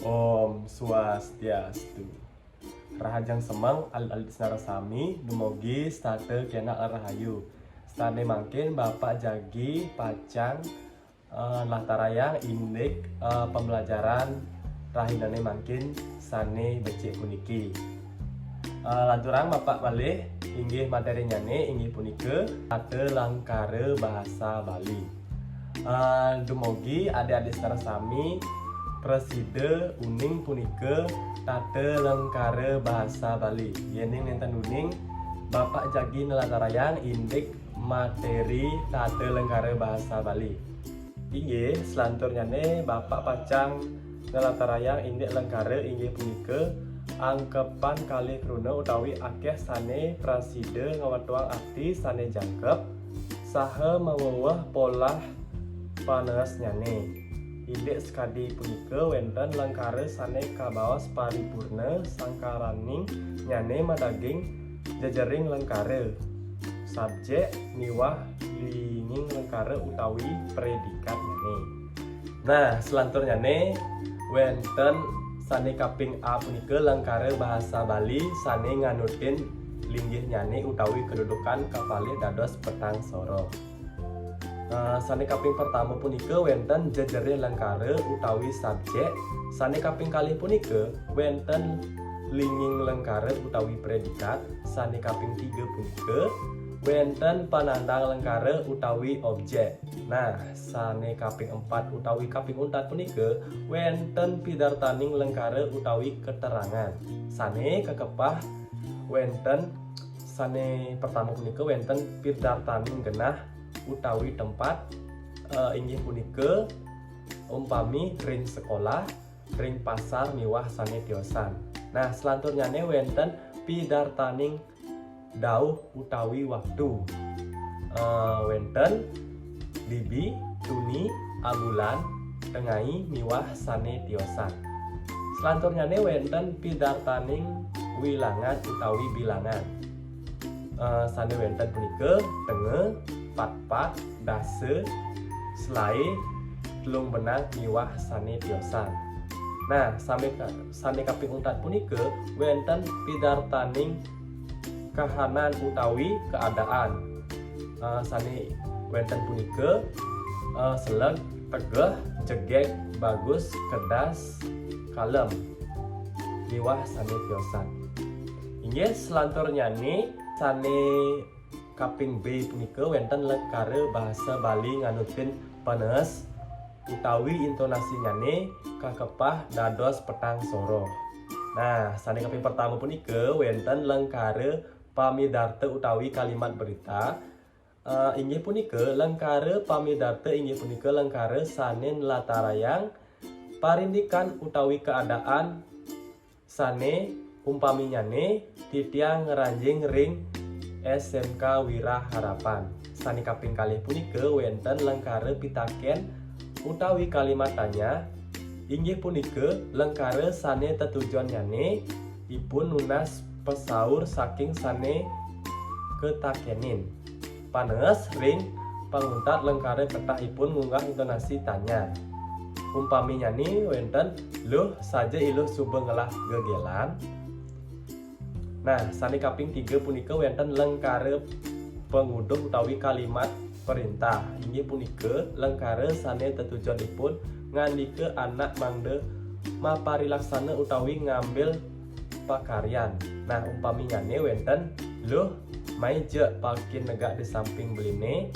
Om Swastiastu. Rahajang semang alit narasami dumogi state kena rahayu. Stane mangkin Bapak Jagi Pacang latarayang indik pembelajaran rahidane mangkin sane becik puniki. Lanturang Bapak Malih inggih materinya inggih punike ate langkare bahasa Bali. Dumogi adik-adik narasami preside uning punike tate lengkare bahasa Bali. Yening nenten uning Bapak Jagi nelatarayang indik materi tate lengkare bahasa Bali. Inggih selanturnya Bapak Pacang nelatarayang indik lengkare inggih punike angkepan kali kruna utawi akeh sane preside ngawatuang arti sane jangkep saha maweweh pola panes nyane. Indik sekadi punika wenten lengkare sane kabaos paripurna sangkaraning nyane madaging jejering lengkare subjek miwah linging lengkare utawi predikat nyane. Nah selanturnya wenten sane kaping A punika lengkare bahasa Bali sane nganutin linggih nyane utawi kedudukan kapalih dados petang soro. Sane kaping pertama punika wenten jejere lengkare utawi subjek. Sane kaping kalih punika wenten linging lengkare utawi predikat. Sane kaping tiga punika wenten panandang lengkare utawi objek. Nah, sane kaping empat utawi kaping untat punika wenten pidartaning lengkare utawi keterangan. Sane kekepah wenten sane pertama punika wenten pidartaning genah utawi tempat inggih punika umpami ring sekolah, ring pasar miwah sane tiosan. Nah, selanturnya wenten pidartaning dauh utawi waktu. Wenten bibi, tuni, abulan, tengai miwah sane tiosan. Selanturnya wenten pidartaning wilangan utawi bilangan. Sane wenten punika tenge, pat-pat, dase, selai, telung benang miwah sane tiosan. Nah, sane kaping untat punika wenten pidartaning kahanan utawi keadaan. Sane wenten punika seleg, tegeh, jegek, bagus, kedas, kalem miwah sane tiosan. Inggih selanturnya sane kaping B punika wenten lengkare bahasa Bali nganutin panes utawi intonasinya kakepah dados petang soro. Nah, sane kaping pertama punika wenten lengkare pamidarte utawi kalimat berita. Inggih punika lengkare pamidarte inggih punika lengkare sane latarayang parindikan utawi keadaan sane umpaminya titiang ngeranjing ring SMK Wira Harapan. Sane kaping kalih punika wenten lengkare pitaken utawi kalimat tanya. Inggih punika lengkare sane tetujuan nyane ipun nunas pesaur saking sane ketakenin. Panes ring panguntat lengkare ketahipun ngunggah intonasi tanya. Umpami nyani wenten luh saja iluh subeng ngelah gegelan. Nah, sane kaping 3 punika wenten lengkare penguduh utawi kalimat perintah. Inggih punika lengkare sane tetujuanipun ngandike anak mangde maparilaksana utawi ngambil pakaryan. Nah, umpaminya wenten luh maije palkin negak di samping beline.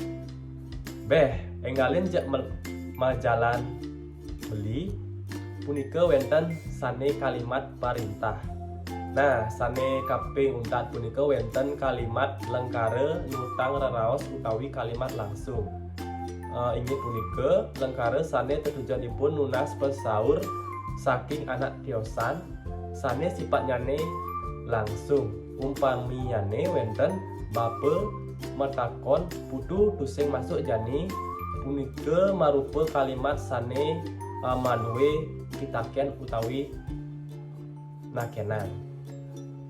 Beh, enggalin jek majalan beli. Punika wenten sane kalimat perintah. Nah, sane kaping untat punika wenten kalimat lengkare nyutang reraos utawi kalimat langsung. Inggih punika lengkare sane tetujuanipun nunas pesaur saking anak tiosan sane sifatnya langsung. Umpamiyane wenten bape metakon putu tusing masuk jani punika marupa kalimat sane manwe pitaken utawi nakenan.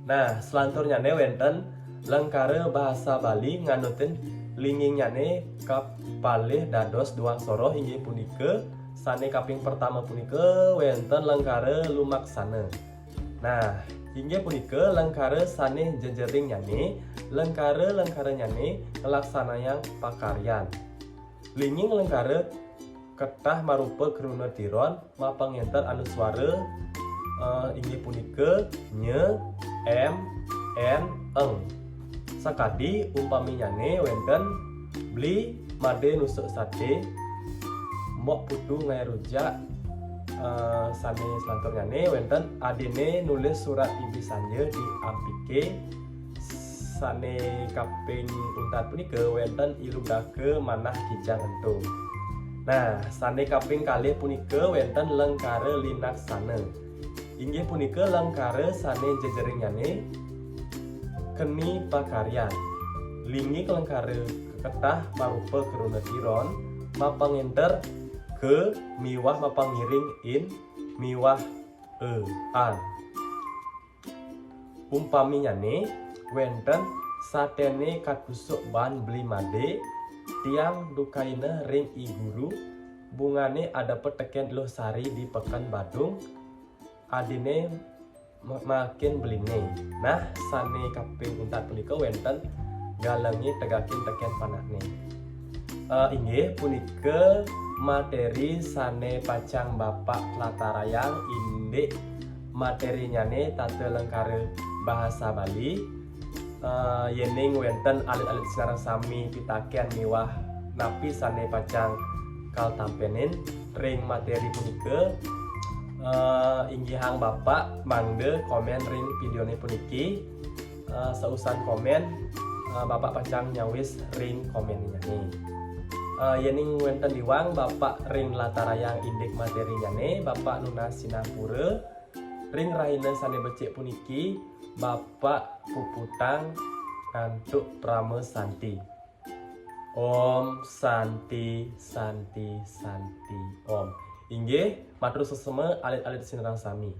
Nah, selanturnya wenten lengkare bahasa Bali nganutin lingingnya kapalih dados duang soro inggih punika sane kaping pertama punika wenten lengkare lumaksana. Nah, hingga punika lengkare sane jejering nyane, lengkare nyane ngelaksanayang pakaryan. Linging lengkare ketah marupa keruna tiron mapangenter anu swara inggih punika nye, em, en, eng. Sakadi umpami nyane wenten beli made nusuk sate mok putu ngai rujak sane selantur nyane wenten adine nulis surat ibi sanje di ampike sane kaping untat punika wenten iludake manah kijang entung. Nah, sane kaping kalih punika wenten lengkare linaksana. Inggih punika lengkare sane jejering nyane keni pakaryan. Lingi lengkare ketah marupa keruna tiron mapangenter ke miwah mapangiring in miwah an. Umpami nyane wenten satene katusuk ban beli made tiang dukaina ring i guru bungane ada peteken loh sari di pekan Badung adine makin beline. Nah, sane kaping untat punika wenten galengi tegakin teken panahne. Inggih punika materi sane pacang Bapak Latarayang indik materi nyane tate lengkare bahasa Bali. Yening wenten alit-alit sinarang sami pitaken miwah napi sane pacang kal tampenin ring materi punika inggihang Bapak mangde komen ring videone puniki seusan komen Bapak pacang nyawis ring komennya nih. Yening wenten diwang Bapak ring Latarayang indik materi nyane Bapak Nuna Sinapura ring rahina sane becik puniki Bapak Puputang Antuk Prame Santi. Om Santi Santi Santi Om. Inggih matur seseme alit-alit sinarang sami.